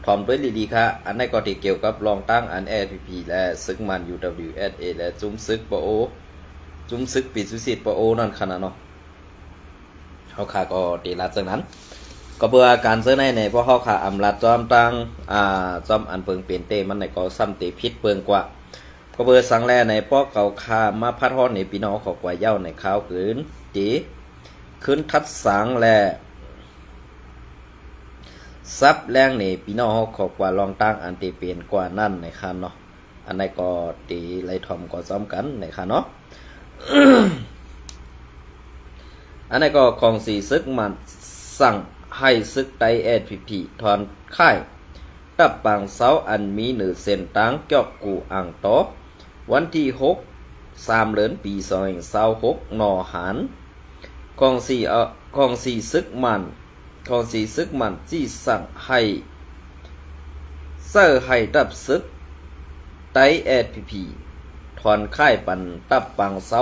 ถอมด้วยดีๆค่ะอันนี้ก็ที่เกี่ยวกับรองตั้งอัน APP และซึกมัน UWSA และจุ้มซึกปโอจุ้มซึกปิดสุสิทธิ์ปโอนั่นขนาดเนาะเขาขาก็ตีรัดจากนั้นก็เบื่อการเสื้อในเพราะเขาขาอำลัดจอมตั้งจอมอันเปิงเปลี่ยนเตมันในก็ซ้ำเตพิษเปิงกว่าก็เบื่อสังแลในป้อเก่าคามาพัดฮ้อนในพี่น้องขอกว่าเย้าในข้าวขืนจีขึ้นทัดสังแลซับแรงนี่พี่น้องเขาขอกว่าลองตั้งอันตีเปลี่ยนกว่านั่นในคันเนาะอันนี้ก็ตีไล่ทอมก็ซ้อมกันในคันเนาะ อันนี้ก็ของสีซึกมันสั่งให้ซึกไตAPPถอนค่ายตับปางเสาอันมีหนึ่งเส้นตั้งเกี่ยวกูอ่างต่อวันที่3 เดือนปี2026นอหารของสีซึกมันที่สั่งให้เสื้อให้ตับซึกไตAPPถอนค่ายปันตับปางเสา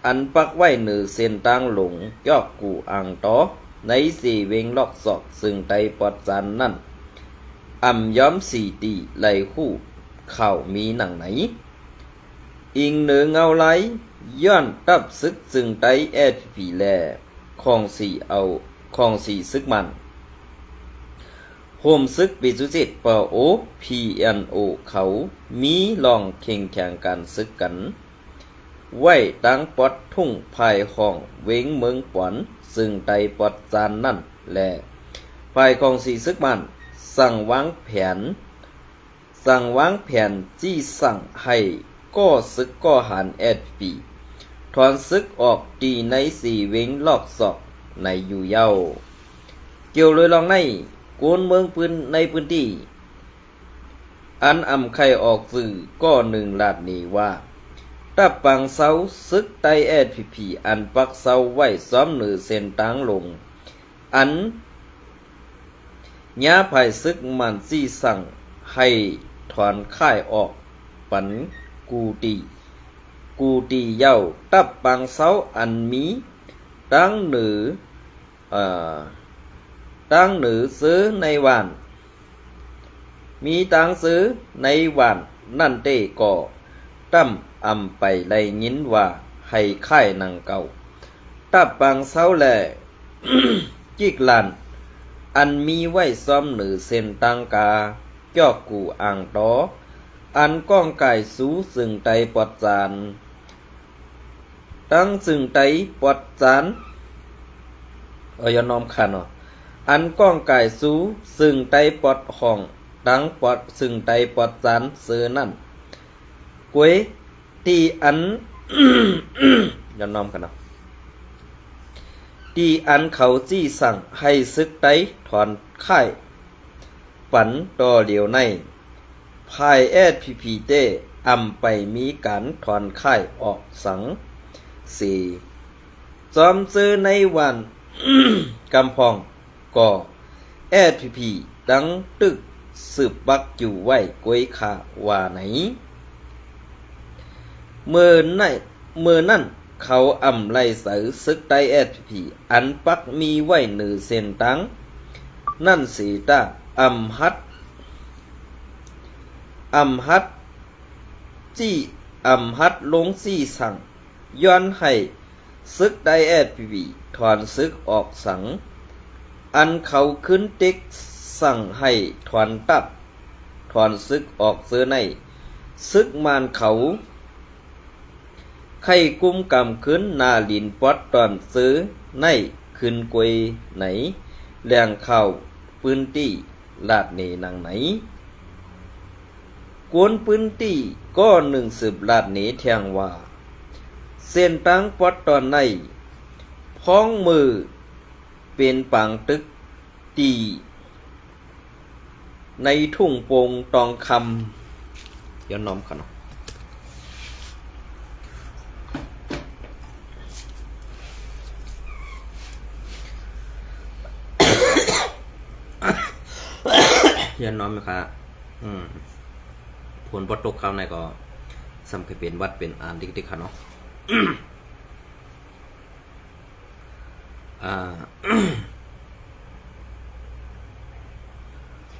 อันปักไว้หนึ่งเส้นตั้งหลงยอกกูอ่างต่อในสี่เวงลอกศอกซึ่งไตปอดจันนั่นย้อมสี่ตีไหลคู่เข่ามีหนังไหนอิงเหนือเงาไหลย้อนตับซึกซึ่งไตAPPแลของสีซึกมันโฮมซึกปิจุจิตปโอPNOเขามีลองเข่งแข่งกันซึกกันไว้ดังปอดทุ่งภายห้องเว้งเมืองปอนซึ่งไตปอดจานนั่นและภายของสีซึกมันสั่งวางแผนจี้สั่งให้ก่อซึกก่อหันAPPถอนซึกออกตีในสี่เว้งลอกศอกในอยู่เย้าเกี่ยวเลยลองในกวนเมืองปืนในพื้นที่อันไข่ออกสื่อก็หนึ่งลาดนี้ว่าตับปังเสาซึกไตAPPอันปักเสาไว้ซ้อมหนือเส้นตั้งลงอันญาภายซึกมันซี่สั่งให้ถอนค่ายออกปันกูตีเย้าตับปังเสาอันมีตั้งหนือซื้อในวันมีตังซื้อในวันนั่นเต้ก่อตั้มไปไล่ยินว่าให้ค่ายนางเก่าตับปังเสาแล จิกลันอันมีไว้ซ้อมหนือเส้นตังกาเจ้ากูอ่างต่ออันก้องไก่สูซึ่งไตปอดจานตั้งซึ่งไตปอดจานยอนอมคันเนาะอันก้องไก่สูซึ่งไตปอดห้องตั้งปอดซึ่งไตปอดจานซื้อนั่นกวยตีอัน ยอนอมคันเนาะตีอันเขาจี้สั่งให้ซึกไตถอนค่ายปันต่อเดียวในภายAPPเต้ไปมีการถอนค่ายออกสัง4จอมซื้อในวัน กำพองก่อAPPดังตึกสืบบักอยู่ไว้กวยขาว่าไหนเมื่อนั่นเขาไล่ใส่ซึกไตAPPอันปักมีไว้หนึ่งเส้นตั้งนั่นสีตาฮัดจี้ฮัดลงซี่สั่งย้อนให้ซึกไตAPPถอนซึกออกสังอันเขาขึ้นติ๊กสั่งให้ถอนซึกออกเสื้อในซึกมานเขาไข่กุ้มกำขึ้นนาลินปอดตอนซื้อในขึ้นกวยไหนแหลงเข้าพื้นที่ลาดเนนางไหนกวนพื้นที่ก็หนึ่งสืบลาดเนแทงว่าเส้นตั้งปอดตอนในพ้องมือเป็นปังตึกตีในทุ่งโปงตองคำย้อนน้อมขนมย้อนน้อมนะครับผลปตกเข้าในก็สำคัญเป็นวัดเป็นอ่านดิกๆค่ะเนาะ ผ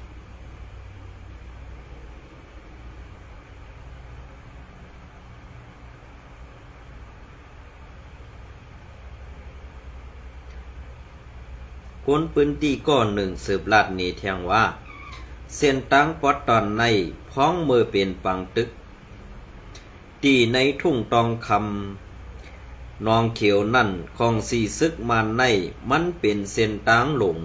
นปืนตีก้อนหนึ่งสืบลาดนี้แทงว่าเส้นตั้งปอดตอนในพ้องมือเป็นปังตึกตีในทุ่งตองคำนองเขียวนั่นของสีซึกมันในมันเป็นเส้นตั้งหลง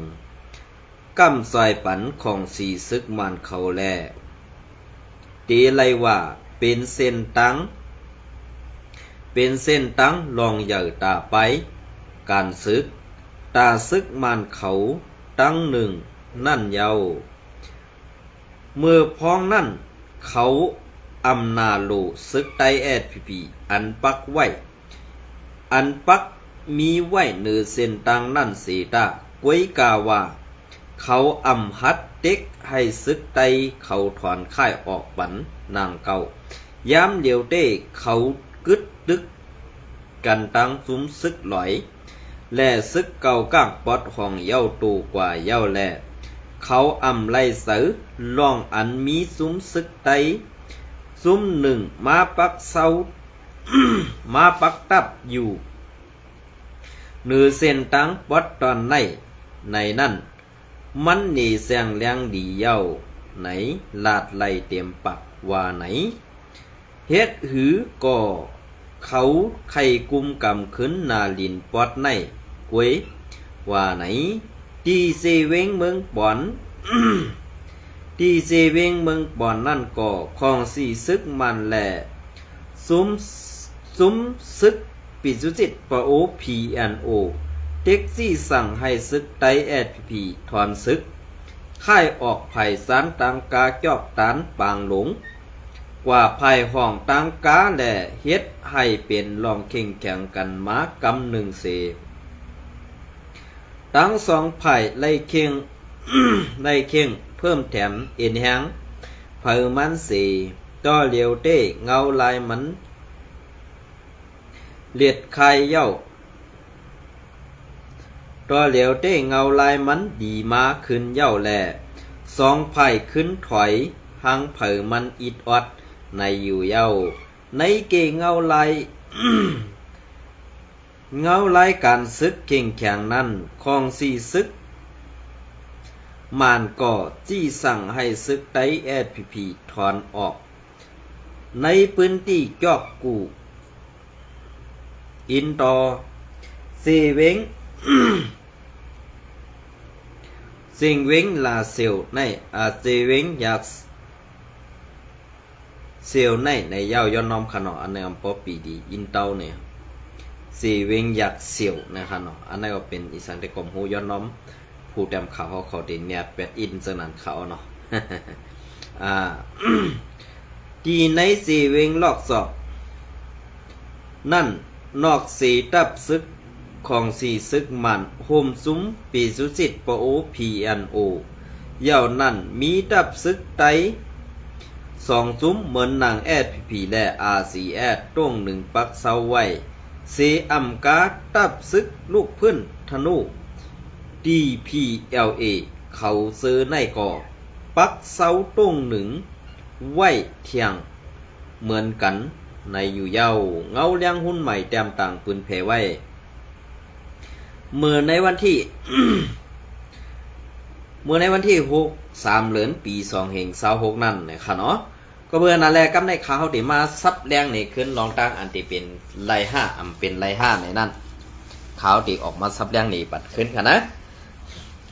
กำซอยปันของสีซึกมันเขาแลตีไรว่าเป็นเส้นตั้งลองใหญ่ตาไปการซึกตาซึกมันเขาตั้งหนึ่งนั่นเยาเมื่อพ้องนั่นเขาอำนาโลซึกไตแอดพีอันปักไว้อันปักมีไว้เนือเส้นตังนั่นสีตากวยกาว่าเขาอำหัดเด็กให้ซึกไตเขาถอนค่ายออกปันนางเก่าย้ำเดียวเต้เขากึดดึกกันตั้งซุ้มซึกหลอยแล่ซึกเก่าก้างปอดห้องเย้าตูกว่าเย้าแลเขาอำไล่เสือล่องอันมีซุ้มซึกไตซุ้มหนึ่งมาปักเสา มาปักตับอยู่เนือเส้นตังปอดตอนในนั่นมันหนีแสงเลี้ยงดีเย้าไหนลาดไล่เต็มปักว่าไหนเฮ็ดหือก่อเขาไข่กุมกำขึ้นนาลินปอดในกวยว่าไหนตีเซเวงเมืองปอน ตีเซเวงเมืองปอนนั่นก่อของสีซึกมันแหละซุ้มซึกปิจุจิตปะโอพีแอนโอเต็กซี่สั่งให้ซึกไตแอดพีถอนซึกค่ายออกไผ่สารตังกาจอกตานปางหลงกว่าไผ่ห้องตังกาแหละเฮ็ดให้เป็นลองเข่งแข่งกันมากำหนึ่งเสทั้งสองไผ่ไล่เข่ง ไล่เข่งเพิ่มแถมเอ็นแหงเผอมันสีต่อเหลียวเต้เงาลายมันเลียดคายเย้าต่อเหลียวเต้เงาลายมันดีมาขึ้นเย้าแลสองไผ่ขึ้นถอยหังเผอมันอิดออดในอยู่เย้าในเกเงาลาย เงาลายการซึกเก่งแข็งนั้นของสีซึกมานก่อจี้สั่งให้ซึกไตแอดพีถอนออกในพื้นที่จอกกูอินตอเซเวง เซงเวงลาเซลในเซเวงอยากเซลในยาวย้อนน้อมขนออันในอำปอปีดีอินเตาเนี่ยเซเวงอยากเซลนะครับเนาะอันนั้นก็เป็นอีสานแต่กรมหูย้อนน้อมผู้แต้มข่าวเขาเด่นเนี่ยแปดอินสนั่นเขาเนาะ ที่ในเซเวงลอกสอบนั่นนอกสีตับซึกของสีซึกมันโฮมซุ้มปีสุจิตปโอพีแอนโอเย่านั่นมีตับซึกไตสองซุ้มเหมือนนางแอดพีและอาซีแอดต้งหนึ่งปักเสาไว้เซอัมกาตับซึกลูกพื้นธนู DPLA เขาซื้อในก่อปักเสาต้งหนึ่งไว้เทียงเหมือนกันในอยู่เย้าเงาเลี้ยงหุ้นใหม่แต้มต่างปืนเพไว้เมื่อในวันที่ 6/3 เหลือนปี2เฮง26นั่นนะคะเนาะก็เบื่อนั่นแหละกำในข่าวที่มาซับแรงนี่ขึ้นรองตั้งอันที่เป็นไล่5อำเป็นไล่5ในนั้นข่าวที่ออกมาซับแรงนี่ปัดขึ้นค่ะนะ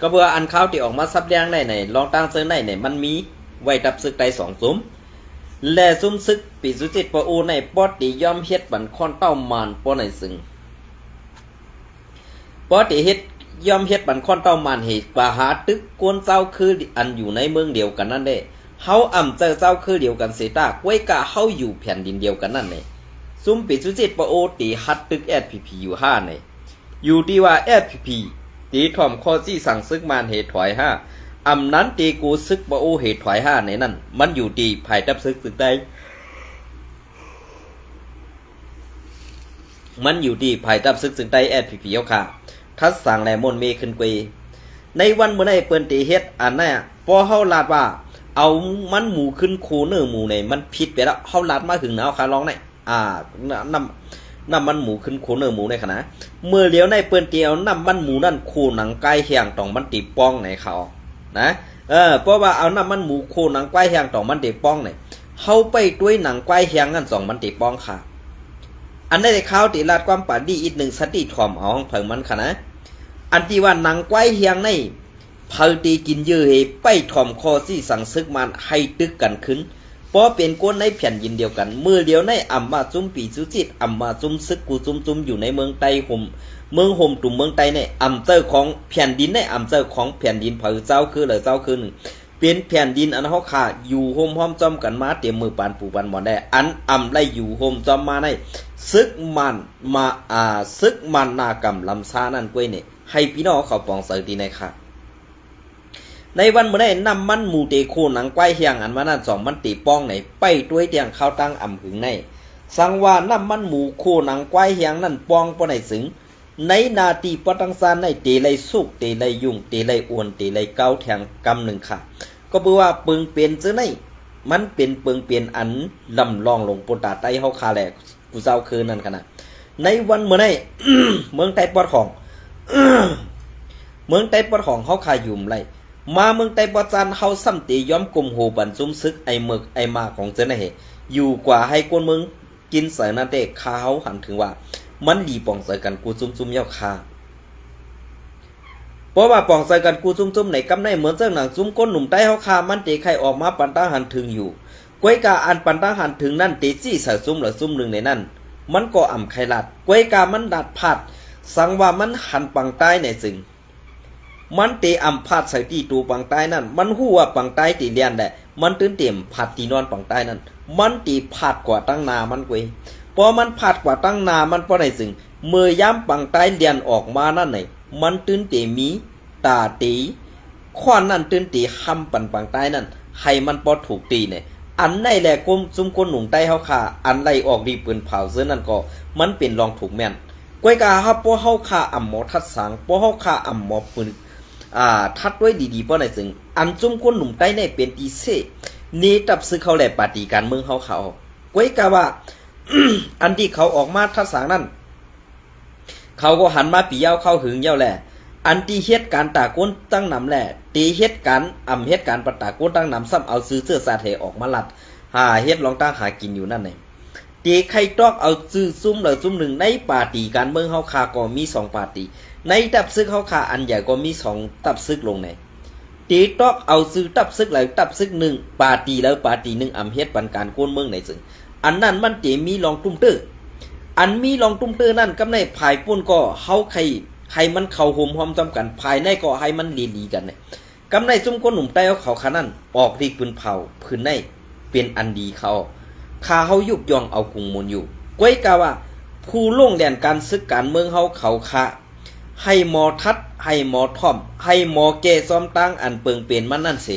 ก็เบื่ออันข่าวที่ออกมาซับแรงในรองตั้งเซินในมันมีไว้ดับซึกไต2ซุ้มและซุ้มซึกปีสุจิตปะโอในปอดที่ยอมเฮ็ดบันคอนเต้ามานปอในซึ่งปอที่เฮ็ดยอมเฮ็ดบันคอนเต้ามานเหตุกว่าหาตึกกวนเจ้าคืออันอยู่ในเมืองเดียวกันนั่นเด้เฮาอ่ำเจ้าคือเดียวกันเสตากไว้กะเฮาอยู่แผ่นดินเดียวกันนั่นเด้ซุมปีสุจิตปะโอตีฮัดตึกแอดพีอยู่5นี่อยู่ที่ว่าแอดพีตีถ่อมข้อที่สั่งซึกมานเหตุถอย5อำนั้นตีกูซึกปะโอเหตุถอย5ในนั่นมันอยู่ที่ภายดับซึกใดมันอยู่ที่ภายดับซึกใดแอดพีเอาค่ะทัดสั่งแลมนเมขึ้นกวยในวันเมื่อใดเปิ้นตีเฮ็ดอันน่ะพอเฮาลาดว่าเอามันหมูขึ้นโคเนอร์หมูในมันผิดไปแล้วเฮาลาดมาถึงเอาคาร้องในน น้ำมันหมูขึ้นโคเนอร์หมูในขณะเมื่อเลี้ยวในเปิ้นเตียวน้ำมันหมูนั่นโคหนังไก่แห้งตองมันตีป้องไหนเขานะเพราะว่าเอาน้ำมันหมูโคหนังไก่แห้งตองมันตีป้องเนี่ยเขาไปด้วยหนังไก่แห้งนั่นสองมันตีป้องค่ะอันได้ข้าวตีลาดความป่าดีอีกหนึ่งสติถ่อมเอาเผิงมันค่ะนะอันที่ว่าหนังไก่แห้งในเพอตีกินเยอะไปถ่อมคอซี่สั่งซึกมันให้ตึกกันขึ้นเพราะเป็นก้นในแผ่นยินเดียวกันมือเดียวในอัมมาจุมปีจุจิตอัมมาจุมซึกกูจุมอยู่ในเมืองไต้ห่มเมืองห่มตุ่มเมืองไต้ในอัมเตอร์ของแผ่นดินในอัมเตอร์ของแผ่นดินเผอเจ้าคือเลยเจ้าคือหนึ่งเป็นแผ่นดินอันเขาขาอยู่ห่มห้อมจอมกันมาเตรียมมือปานปูปานหมอนได้อันอัมไล่อยู่ห่มจอมมาในซึกมันมาซึกมันนากรรมลำซานั่นกล้วยเนี่ยให้พี่น้องเขาปองเสดีในค่ะในวันเมื่อได้นำมันหมูเตโคหนังไกวเฮียงอันมานั่นสองมันตีป้องไหนไปด้วยเตียงข้าวตั้งอ่ำหึงในสังว่านำมันหมูโคหนังไกวเฮียงนั่นป้องปนไหนสึงในนาทีปตังซานในเตไลสุกเตไลยุ่งเตไลอ้วนเตไลเก้าแทงกำหนึ่งค่ะก็เพื่อว่าเปิงเปลี่ยนซื้อในมันเป็นเปิงเปลี่ยนอันลำลองลงปนตาไตเฮาคาแหลกกูเจ้าคืนนั่นขนาดในวันเมื่อได้ เมืองไต้ปอดของ เมืองไต้ปอดของเฮาคายุ่มไรมาเมืองไต้ปอจันเฮาซ้ำตีย้อมกลมโหบันซุ่มซึกไอเมือกไอมาของเจ้าหน้าอยู่กว่าให้คนเมืองกินเสนาเตะคาเฮาหันถึงว่ามันดีปองใส่กันกูซุ่มเย้าคาเพราะว่าปองใส่กันกูซุ่มในกำในเหมือนเจ้าหนังซุ่มก้นหนุ่มใต้เฮาคามันเตะไข่ออกมาปันตาหันถึงอยู่ก้วยกาอันปันตาหันถึงนั่นเตะจี้ใส่ซุ่มหรือซุ่มหนึ่งในนั่นมันก็อ่ำไข่ลัดก้วยกามันดัดผัดสังว่ามันหันปังใต้ในซึ่งมันเตะอ่ำผัดใส่ตีตูปังใต้นั่นมันหู้ว่าปังใต้ตีเลียนแหละมันตื่นเต็มผัดตีนอนปังใต้นั่นมันตีผัดกว่าตั้งนามันก้วยพอมันผัดกว่าตั้งนามันเพราะในซึ่งเมื่อย่ำปังใต้เลียนออกมานั่นไหนมันตื่นเตมีตาตีข้อนนั่นตื่นตีคำปังใต้นั่นให้มันพอถูกตีเนี่ยอันในแหละก้มซุ่มก้นหนุ่มใต้เฮาขาอันไล่ออกดีปืนเผาเสื้อนั่นก็มันเป็นรองถูกแม่นก้วยกาฮับพวกเฮาขาอ่ำหมอทัดสังพวกเฮาขาอ่ำหมอปืนทัดไว้ดีๆเพราะในซึ่งอันซุ่มก้นหนุ่มใต้ในเป็นตีเซนี่ตับซื้อเขาแหละปฏิการเมืองเขาก้วยกาว่า อันที่เขาออกมาทัดสังนั่นเขาก็หันมาปีเย้าเข้าหึงเย้าแหละอันที่เฮ็ดการตาก้นตั้งนำแหละตีเฮ็ดการเฮ็ดการปตาก้นตั้งนำซ้ำเอาซื้อเสื้อสาเทออกมาลัดเฮ็ดลองตั้งหากินอยู่นั่นไงตีใครตอกเอาซื้อซุ่มเลยซุ่มหนึ่งในปาตีการเมืองเฮาคาก็มี2ปาตีในตับซึกเฮาคาอันใหญ่ก็มี2ตับซึกลงในตีตอกเอาซื้อตับซึกแล้วตับซึก1ปาตีแล้วปาตี1เฮ็ดปันการก้นเมืองไหนซึ่งอันนั้นมันเตมีลองตุ้มตื้ออันมีลองตุ้มตื้อนั่นกำในภายปุ่นก็เฮาใครมันเข้าห่มหอมจำกันภายในก็ให้มันลีกันเนี่ยกำในซุ่มคนหนุ่มใต้เขาขานั่นออกดีปืนเผาพื้นในเป็นอันดีเขาเขายุบย่องเอากุงมูลอยู่ก้วยกาว่าผู้ล่งแดนการศึกการเมืองเขาขาให้หมอทัดให้หมอท่อมให้หมอเกซ้อมตั้งอันเปิงเป็นมันนั่นสิ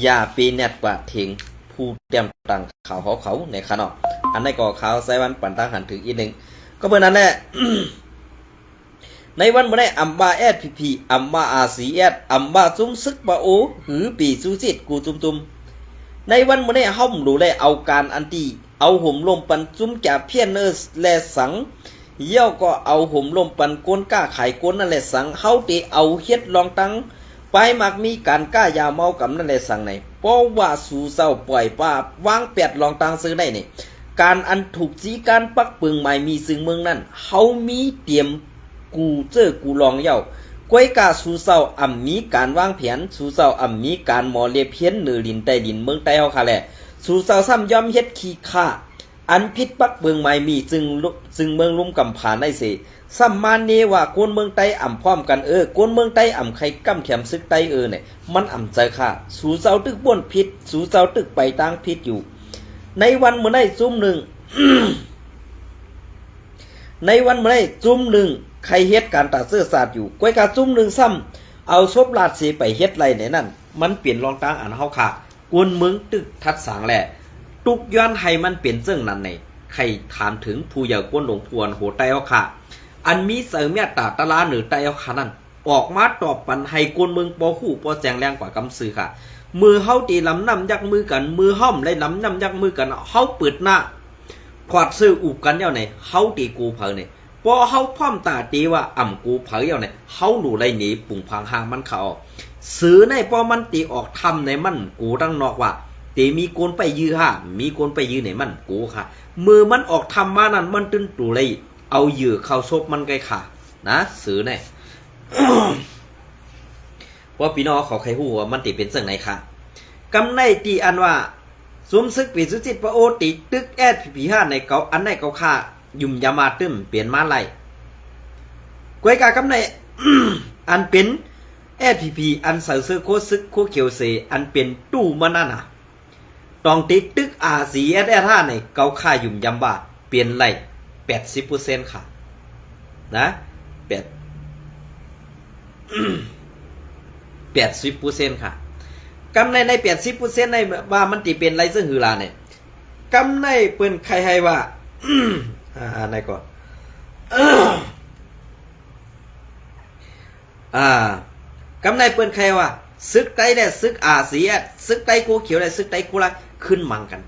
อย่าปีแนดกว่าเถงผู้เตรียมตั้งเขาในขนอกอันในก่อเขาใส่วันปั่นตั้งหันถึงอีกหนึ่งก็เมื่อนั้นแหละ ในวันเมื่อได้อัมบาแอดพีอัมบาอาซีแอดอัมบาซุ่มซึกบาโอหือปีซูซิดกูตุมในวันเมื่อได้ห้อมรู้ได้เอาการอันตีเอาห่มลมปันซุ่มแก่เพี้ยนเนอร์แลสังเยี่ยวก็เอาห่มลมปันก้นก้าไข่ก้นนั่นแหละสังเฮาตีเอาเฮ็ดลองตั้งไปมักมีการก้ายาเมากับนั่นแหละสังไหนเพราะว่าสู่เศร้าปล่อยป้าวางแปดลองตั้งซื้อได้นี่การอันถูกจีการปักปึงใหม่มีซึ่งเมืองนั่นเฮามีเตรียมกูเจอกูลองเย้าก้วยกาสู่เศร้ามีการวางแผนสู่เศร้ามีการหมอเลียเพี้ยนเหนือลินใต้ดินเมืองใต้เฮาค่ะแหละสู่เศร้าซ้ำยอมเฮ็ดขี้ข้าอันพิษปักเมืองใหม่มีซึ่งเมืองลุ่มกำผาได้เสซ้ำมาเนว่าคนเมืองใต้พร้อมกันคนเมืองใต้ใครกำแขมซึกใต้เนี่ยมันใจค่ะสู่เศร้าตึกบ่นพิษสู่เศร้าตึกไปตั้งพิษอยู่ในวันเมื่อได้ซุ่มหนึ่ง ในวันเมื่อได้ซุ่มหนึ่งใครเฮ็ดการตัดเสื้อสาดอยู่ก้อยกาซุ่มหนึ่งซ้ำเอาซบลาดเสไปเฮ็ดไรในนั่นมันเปลี่ยนรองตั้งอันเฮาค่ะกวนเมืองตึกทัดสางแหละตุกย้อนให้มันเปลี่ยนเสื่องนั้นในใครถามถึงผู้ใหญ่กวนหลวงพวนโหใต้เฮาค่ะอันมีเสริมเมตตาตะลาเหนือใต้เฮาค่ะนั่นออกมาตอบปันให้กวนเมืองปอหู้ปอแจงแรงกว่ากำซื้อค่ะมือเฮาตีลำนำยักมือกันมือห้อมไล่ลำนำยักมือกันเฮาเปิดหน้า ขวดซื้ออุบกันเจ้าไหนเฮาตีกูเผาเนี่ยพอเฮาพร้อมตาตีว่าอ่ำกูเผาเจ้าไหนเฮาหนูไรหนีปุ่งพังหางมันเขาซื้อในพอมันตีออกทำในมันกูตั้งนอกว่าตีมีโกนไปยื้อฮะมีโกนไปยื้อในมันกูค่ะมือมันออกทำมานั่นมันตึ้นตูเลยเอาเหยื่อเข้าซบมันไกลค่ะนะซื้อเนี่ย ว่าพี่น้องเขาใครหูว่ามันติเป็นเสื่องไหนค่ะกำในตีอันว่าสมซึกปีสุจิตพระโอติตึกแอดผีห้าในเกาอันในเกาค่ายุ่มยามาตึมเปลี่ยนมาไล่กวยกากำใน อันเป็นแอดผีอันเสือซื้อโคซึกโคเขียวเสอันเป็นตู้มันนั่นน่ะต้องติดตึกอาสีแอดห้าในเกาค่ายุ่มยาบาเปลี่ยนไล่80%ค่ะนะ80%ค่ะกำใน80%ในว่ามันติเป็นไรซึ่งหือลาเนี่ยกำในเปิ้นใครให้ว่า ในก่อน กำในเปิ้นใครว่าซึกไตได้ซึกอาเซียซึกไตกูเขียวได้ซึกไตกูไรขึ้นมังกัน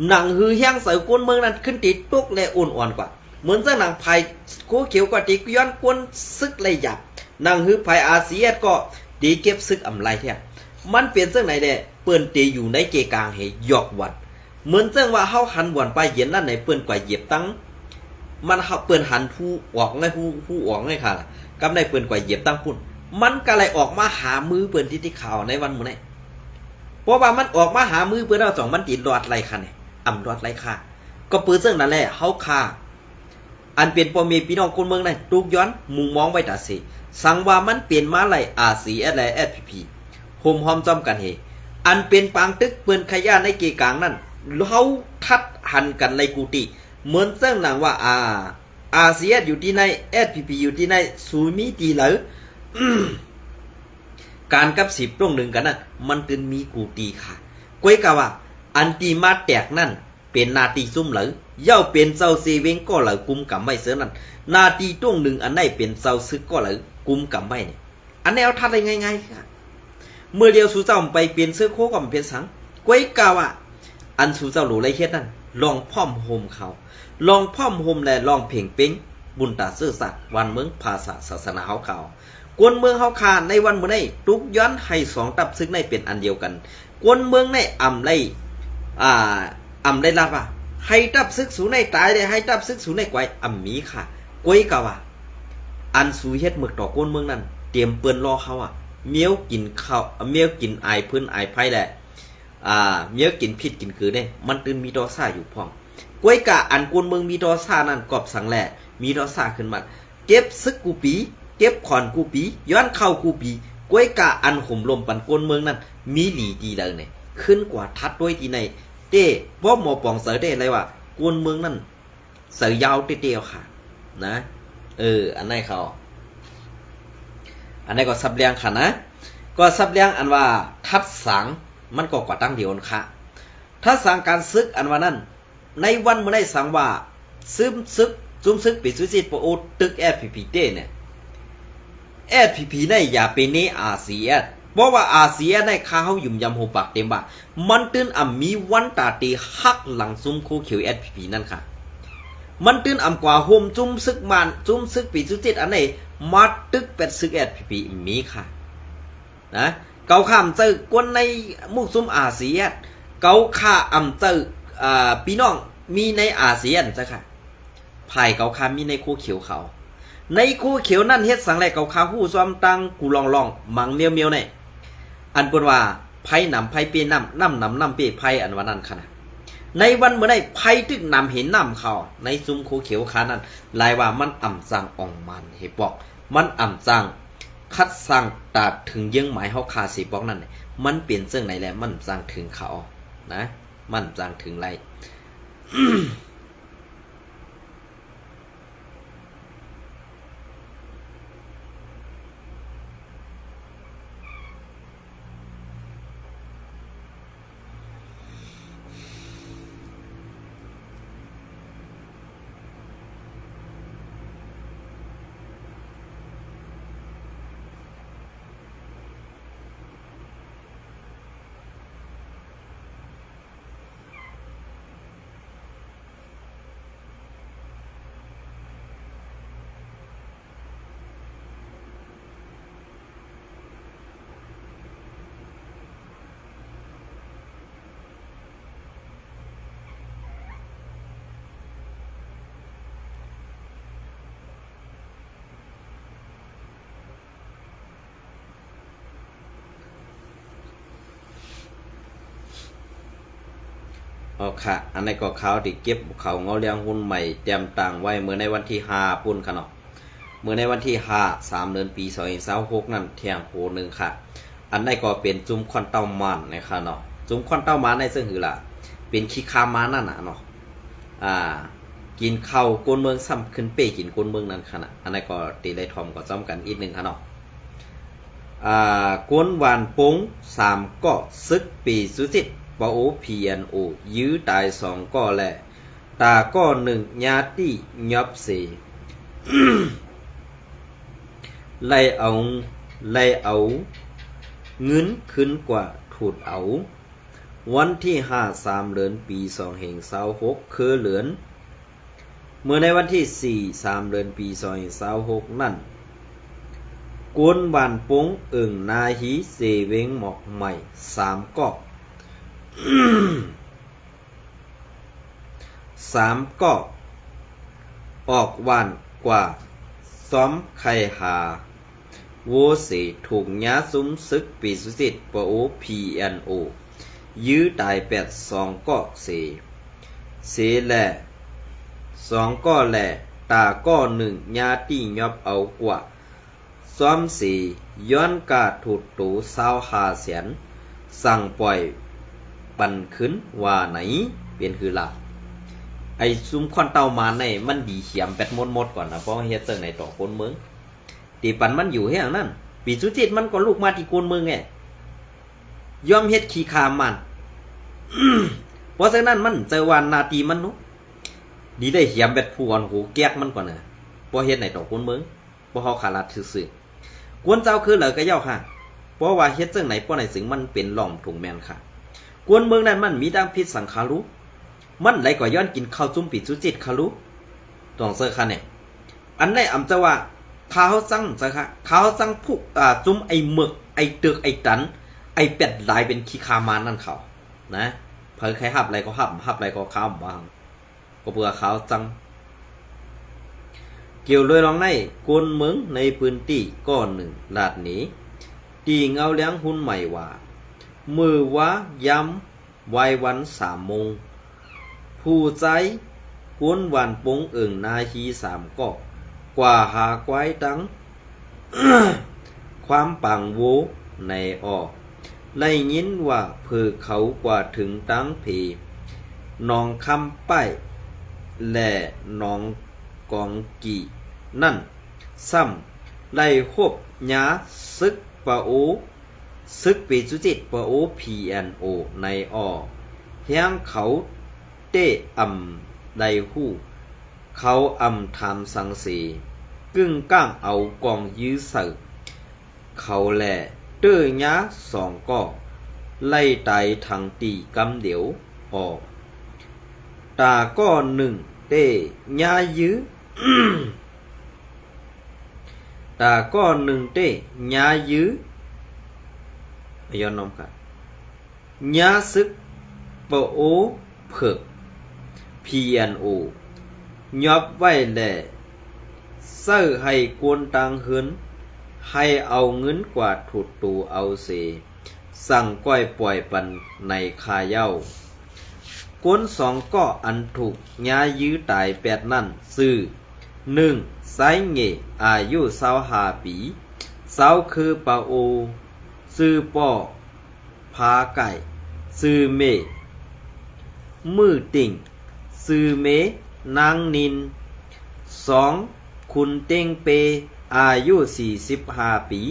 หนังหือเฮียงเสือกวนเมืองนั้นขึ้นติดตุกและอ่อนๆกว่าเหมือนเจ้าหนังไผ่กูเขียวก็ตีย้อนกวนซึกเลยหยับหนังหือไผ่อาเซียก็ตีเก็บซึกอำไรเท่ามันเปลี่ยนเรื่องไหนเด้เปิ้นตีอยู่ในเกกลางให้หยอกวัดเหมือนเรื่องว่าเฮาหันวนไปเย็นนั่นไหนเปิ้นกว่าเหยียบตั้งมันเฮาเปิ้นหันผู้ออกไงผู้ออกไงค่ะกำได้เปิ้นกว่าเหยียบตั้งพุ่นมันก็เลยออกมาหามือเปิ้นที่ข่าวในวันมื้อนี้เพราะว่ามันออกมาหามือเปิ้นเอาสองมันติดรอดไรค่ะเนี่ยอ่ำรอดไรค่ะก็ปืนเรื่องนั่นแหละเฮาค่าอันเป็นพ่อแม่พี่น้องคนเมืองนั่นทุกย้อนมุงมองไว้ตาสิสั่งว่ามันเปลี่ยนมาไล่อาสีอะไรแอดพีโฮมหอมจอมกันเฮอันเป็นปางตึกเปืนขย่าในเกกลางนั่นเขาทัดหันกันในกุฏิเหมือนเส้นหนังว่าอาเซียอยู่ที่ในแอดพีอยู่ที่ในซูมีตีเหลอ การกับ10 ตรงหนึ่งกันนั่นมันตึนมีกุฏิค่ะก้อยกะว่าอันตีมาแตกนั่นเป็นนาตีซุ่มเหลอเย่าเป็นเจ้าเซเวงก็เหลอกุมกับไม่เสือนั่นนาตีตรงหนึ่งอันไหนเป็นเจ้าซึกก็เหลอกุมกับไม่เนี่ยอันนี้เอาทัดได้ง่ายๆค่ะเมื่อเดียวสู่เจ้าไปเปลี่ยนเสื้อโค้ก็มันเป็นสังก้อยกาวะอันสู่เจ้าหลูไรเฮ็ดนั่นลองพ่อมโฮมเขาลองพ่อมโฮมและลองเพ่งเป้งบุญตาซื่อสัตย์วันเมืองภาษาศาสนาเฮาเขากวนเมืองเฮาคาในวันมื้อนี้ทุกย้อนให้2 ตับซึ่งในเป็นอันเดียวกันกวนเมืองในอ่ำได้รับว่าให้ตับซึกสูในตายได้ให้ตับซึกสูในไกวอ่ำมีค่ะก้อยกาวะอันสู่เฮ็ดหมึกต่อกวนเมืองนั้นเตรียมเปิ้นรอเขาเมียวกินข้าวเมียวกินไอพื้นไอไผ่แหละเมียวกินผิดกินคือเนี่ยมันตื่นมีดอซ่าอยู่พร้อมก้วยกะอันกวนเมืองมีดอซ่านั่นกอบสังแหล่มีดอซ่าขึ้นมาเก็บซึกกูปีเก็บขอนกูปีย้อนเข้ากูปีก้วยกะอันห่มลมปันกวนเมืองนั่นมีหลีดีเลยเนี่ยขึ้นกว่าทัดด้วยที่ในเต้บ่หมอปองเสือได้อะไรว่ากวนเมืองนั่นเสือยาวเตี้ยๆค่ะนะอันไหนเขาอันนี้ก็ซับเลียงค่ะนะก็ซับเลียงอันว่าทัดสังมันก็กว่าตั้งเดียวค่ะทัดสังการซึกอันว่านั้นในวันเมื่อได้สังว่าซึมซึกปิดสุจิตโปโอตึกแอดพีเต้เนี่ยแอดพีในอย่าเป็นในอาเซียนเพราะว่าอาเซียนในข้าวยุ่มยำหัวปากเต็มบ่ามันตื่นมีวันตาตีฮักหลังซุ่มโคเขียวแอดพีนั่นค่ะมันตื่นกว่าโฮมจุ่มซึกมันจุ่มซึกปิดสุจิตอันไหนมาตึกเป็ดซึกแอดพีมีค่ะนะเกาข้ามเจอกวนในมุกซุ่มอาเซียนเกาข้าเจอพี่น้องมีในอาเซียนจ้ะค่ะภายเกาข้ามีในคู่เขียวเขาในคู่เขียวนั่นเฮ็ดสังแลเกาข้าหู้ซ้อมตังกูลองมังเมียวเนี่ยอันเปิ้นว่าไผนำไผเปน้ำเปไผอันว่านั้นค่ะนะในวันเมื่อใดไผตึกนำเห็นน้ำเขาในซุ้มคู่เขียวขานั้นลายว่ามันจังอ่องมันเฮบอกมันจังคัดสั่งตาถึงยังหมายเฮาคาสิบอกนั่นมันเปลี่ยนเรื่องไหนแล้วมันจังถึงเขานะมันจังถึงไร อ๋อค่ะอันนี้ก็ข่าวที่เก็บเขาเงาเลี้ยงหุ้นใหม่เตรียมต่างไว้เมื่อในวันที่5ปุ่นค่ะเนาะเมื่อในวันที่5 3เดือนปี2026นั่นเที่ยงโหนึงค่ะอันนี้ก็เป็นจุ้มควันเต้ามันนะคะเนาะจุ้มควันเต้ามันในซึ่งคือล่ะเป็นขี้คามานั่นน่ะเนาะกินข้าวกวนเมืองซ้ำขึ้นเป้กินกวนเมืองนั่นค่ะนะอันนี้ก็ตีไลทอมก็จ้อมกันอีกนึงค่ะเนาะกวนหวานปง3ก็ซึกปีสุจิตปโอพีเอ็นโอยื้อตาย2ก็แหละตาก็1ญาติยอบเส ไล่เอาเงินขึ้นกว่าถูดเอาวันที่3เดือนปี2026คือเหลือนเมื่อในวันที่4 3เดือนปี2026นั่นกวนบานปงนาฮีเสเวงหมอกใหม่3กอก3กอกออกวานกว่าซ้อมไข่หาโวสีถูกย้าซุ้มซึกปีสุจิตปโอพีเอ็นโอยื้อตาย82ก็เสแหละ2ก็แหละตาก็1ญาติยอบเอากว่าซ้อมสีย้อนกาถูดตู25 แสนสั่งปล่อยปันขึ้นว่าไหนเป็นคือล่ะไอ้ซุ้มควันเตามาในมันดีเขียมแปดมดก่อนนะเพราะเฮ็ดเซิงในต่อคนเมืองตีปันมันอยู่แห่งนั้นปีสุจิตมันก็ลูกมาที่คนเมืองไงยอมเฮ็ดขี้คามมัน เพราะฉะนั้นมันเจอวันนาทีมันนุดีได้เขียมแบบผู้อ่อนหูแก๊กมันก่อนนะเพราะเฮ็ดในต่อคนเมืองเพราะเขาขาดซื่อๆกวนเจ้าคือเหลือก็เย้าค่ะเพราะว่าเฮ็ดเซิงไหนเพราะไหนสึงมันเป็นหล่อมถุงแมนค่ะกวนเมืองนั้นมันมีดังพิษสังขารุมันไหลกว่าย้อนกินข้าวจุ่มปีสุจิตคารุต้องเซอร์ค่ะเนี่ยอันไหนอำจะว่าข้าวจังจะค่ะข้าวจังพุกจุ่มไอหมึกไอเตือกไอตันไอเป็ดลายเป็นขี้คามานั่นเขานะเพิ่นใครหับอะไรก็หับอะไรก็ข้าวบ้างก็เบื่อข้าวจังเกี่ยวเลยลองในกวนเมืองในพื้นที่ก้อนหนึ่งลาดหนีตีเงาเลี้ยงหุ้นใหม่ว่ามือวะย้ำไว้วัน3 โมงผู้ใจกวนหวานปงนาฮี3ก็กว่าหาไว้ตั้ง ความปังโวในออกไล่ยินว่าเพื่อเขากว่าถึงตั้งผีนองคำป้ายและนองกองกีนั่นซ้ำไล่หบหยาซึกปะโอซึกปีจุจิตปะโอพีเอ็นโอในออกเฮียงเขาเต้อำไดหู้เขาอำทำสังสีกึ่งก้างเอากองยื้อเสือเขาแหล่เตื้อยะ2ก็ไล่ไตทางตีกำเดียวออกตาก็1เต้ยายื้อ ตาก็1เต้ยายื้อย้อนน้องค่ะยาซึกปะโอเผิกPNO ยอบไว้แหล่เสื้อให้กวนตังเหินให้เอาเงินกว่าถุดตูเอาเสสั่งก้อยปล่อยปันในคาเย้ากวน2ก็อันถูกย้ายยื้อตาย8นั่นซื่อ1ไซเงอายุ25 ปี20คือปาโอซื่อป้อพาไก่ซื่อเมมือติ่งซื่อเมนางนิน2คุณเต้งเปอายุ45 ปี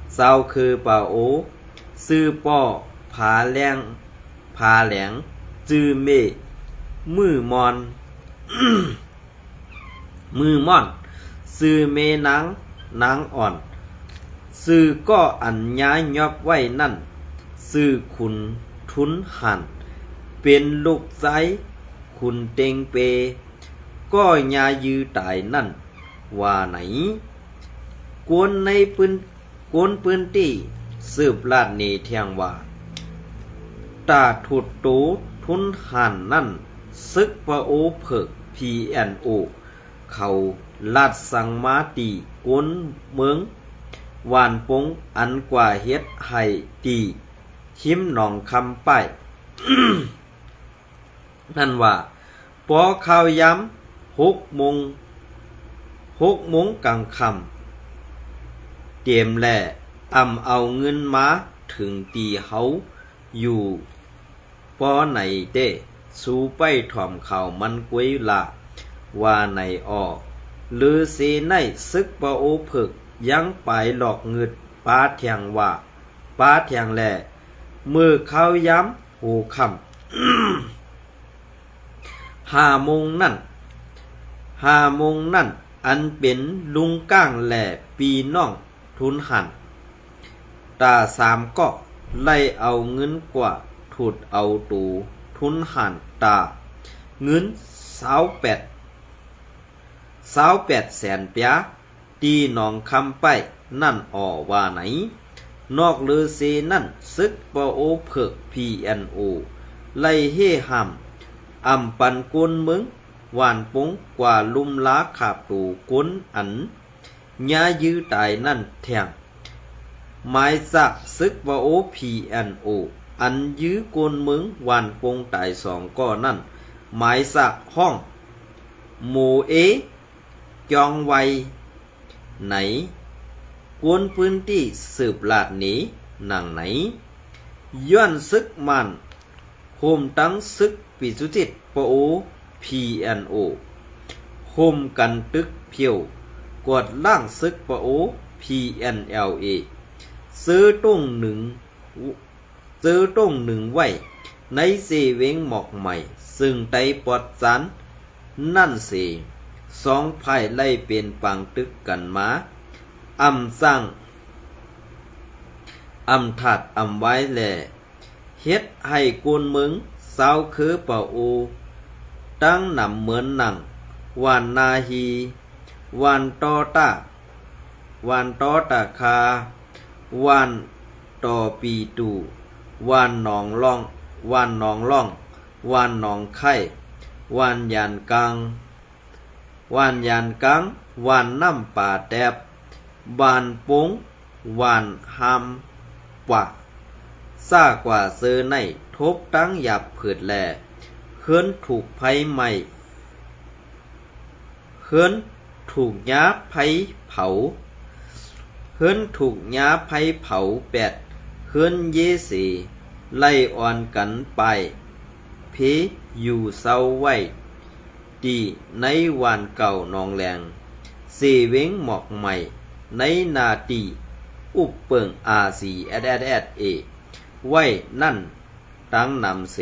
20คือปาโอซื่อป้อผาแหลงจือเมมือมอน มือม่อนซื่อเมนางอ่อนซื่อก็อัญญายอบไว้นั่นซื่อคุณทุนหันเป็นลูกใจคุณเต็งเปก็ยายือตายนั่นว่าไหนกวนในปืนตีสืบลาดเนเทียงว่าตาถุดตูทุนหันนั่นซึกปะโอเผิก PNO เขาลาดสังมาตีกวนเมืองหวานปงอันกว่าเฮ็ดให้ตีหิมหนองคำป้าย นั่นว่าปอข้าวย้ำ6 โมงกลางค่ำเตรียมแล่เอาเงินมาถึงตีเฮาอยู่ปอไหนเด้สู้ไปถ่อมข่าวมันกวยละว่าไหนอ้อหรือเสในซึกปะโอผึกยังไปหลอกเงึดป้าเทียงว่าป้าเทียงแหล่มือข้าวย้ำหูคำ5 โมงนั่นอันเป็นลุงก้างแหล่ปีน้องทุนหันตา3ก็ไล่เอาเงินกว่าถุดเอาตูทุนหันตาเงิน28 แสนเปียตีหนองคำไปนั่นอ่อว่าไหนนอกลือเซนั่นซึกปโอเพิก PNO ไล่เฮห้ำปันกุนมึงหวานปงกว่าลุมล้าขาบตูกุนอันญายื้อตายนั่นแทงหมายสักซึกปโอ PNO อันยื้อกุนมึงหวานปงตาย2ก็นั่นหมายสักห้องโมเอจองไวไหนกวนพื้นที่สืบลาดหนีหนังไหนย้อนซึกมันโฮมตั้งซึกปิสุจิตปโอ PNO โฮมกันตึกเพียวกวดล่างซึกปโอ PNLA ซื้อต้งหนึ่งไว้ในเซเวงหมอกใหม่ซึ่งไตปอดจันนั่นเส2 ภายไล่เป็นปังตึกกันมาสร้างถัดไว้แหล่เฮ็ดให้กุนมึงสาวคือเป่าอูตั้งนำเหมือนหนังวานนาฮีวานตอตาคาวานตอปีตูวานหนองล่องวานหนองไข่วานยานกังวานน้ำป่าแตบวานปงวานหำป่าซากว่าเซอในทบตั้งหยับเผิดแหล่เฮือนถูกไผใหม่เฮือนถูกย้าไผเผาเฮือนถูกย้าไผเผา8เฮือนเยสีไล่อ่อนกันไปเพอยู่เศร้าไว้ดีในวันเก่านองแรงเสเวงหมอกใหม่ในนาตีอุปเปิงRCSSA ไว้นั่นตั้งนำเส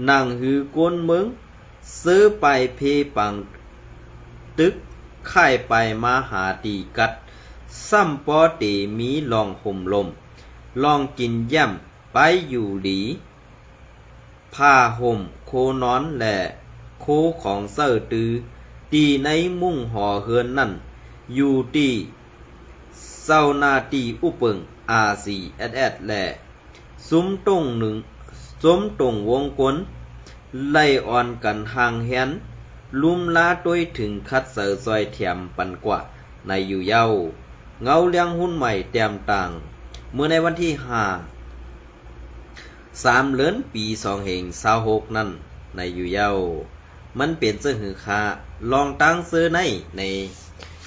นางหือกวนเมืองซื้อไปเพปังตึกค่ายไปมาหาตีกัดซ้ำปอเตมีลองห่มลมลองกินย่ำไปอยู่หลีผ้าห่มโคนอนแหล่โคของเซอร์ตือตีในมุ่งห่อเฮือนนั่นอยู่ตีเศร้านาตีอุปเปิงRCSS แหล่ซุ้มตรงวงกลไล่อ่อนกันห่างแหนลุ่มลาด้วยถึงคัดเสือซอยแถมปันกว่าในอยู่เย้าเงาเลี้ยงหุ้นใหม่แต้มต่างเมื่อในวันที่3 เดือนปี2526นั่นในอยู่เย้ามันเป็นเสื้อหือคาลองตั้งเสื้อใน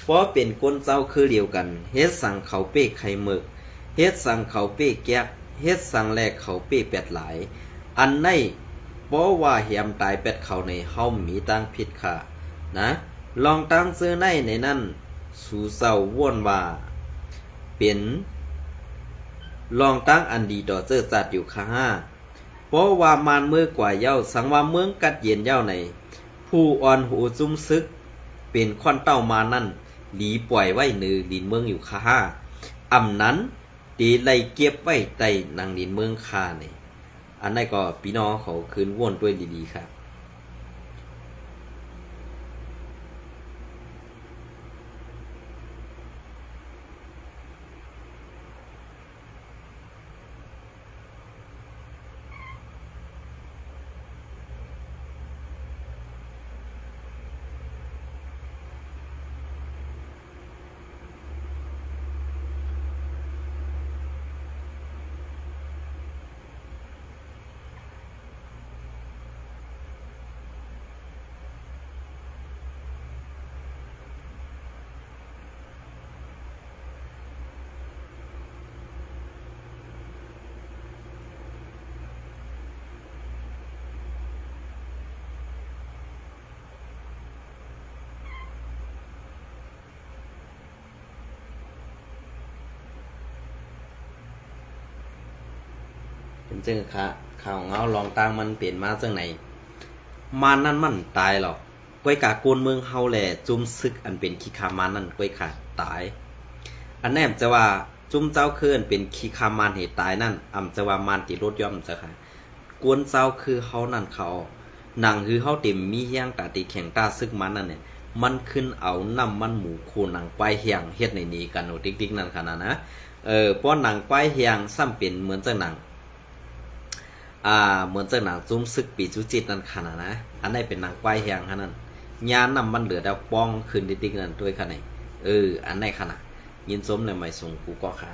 เพราะเป็นคนเจ้าคือเดียวกันเฮ็ดสั่งเขาเป้ไข่หมึกเฮ็ดสั่งเขาเป้แก๊กเฮ็ดสั่งแลกเขาเป้เป็ดหลายอันในเพราะว่าเหียมตายเป็ดเขาในเฮามีตั้งผิดค่ะนะลองตั้งเสื้อในนั่นสู่เศร้าว่นว่าเป็นลองตั้งอันดีต่อเสื้อสัตว์อยู่ค่ะเพราะว่ามานมือกว่าเย้าสังว่าเมืองกัดเย็นเย้าในผู้อ่อนหูจุ้มซึกเป็นค่อนเต้ามานั่นหลีปล่อยไว้นือดินเมืองอยู่ค่ะนั้นตีไล่เก็บไว้ใต้นางดินเมืองคาเนี่ยอันนั้นก็พี่น้องเขาคืนว่นด้วยดีๆครับ เป็นจึงค่ะข่าวเงาลองตั้งมันเปลี่ยนมาจังไหนมานั่นมันตายหรอกก้อยกาโกนเมืองเฮาแหละจุ่มซึกอันเป็นขี้คามันนั่นก้อยขาดตายอันแนมจะว่าจุ่มเจ้าคืออันเป็นขี้คามันเหตุตายนั่นอำจะว่ามันติรถย่อมจะค่ะกวนเจ้าคือเฮานั่นเขาหนังคือเฮาเต็มมีเฮียงตาติแข็งตาซึกมันนั่นเนี่ยมันขึ้นเอาน้ำมันหมูโคหนังไปเฮียงเฮ็ดในนี้กันโอติ๊กๆนั่นขนาดนะป้อนหนังไปเฮียงซ้ำเป็นเหมือนจังหนังเหมือนจากหนังจุ้มซึกปีจุจิตนั่นขนาดนะอันนี้เป็นหนังควายแหงขนาดยานนำมันเหลือดาวป้องคืนดิ๊กนั่นด้วยขนาดอันนี้ขนาดยินสมเลยไม่ส่งกูก็ค่ะ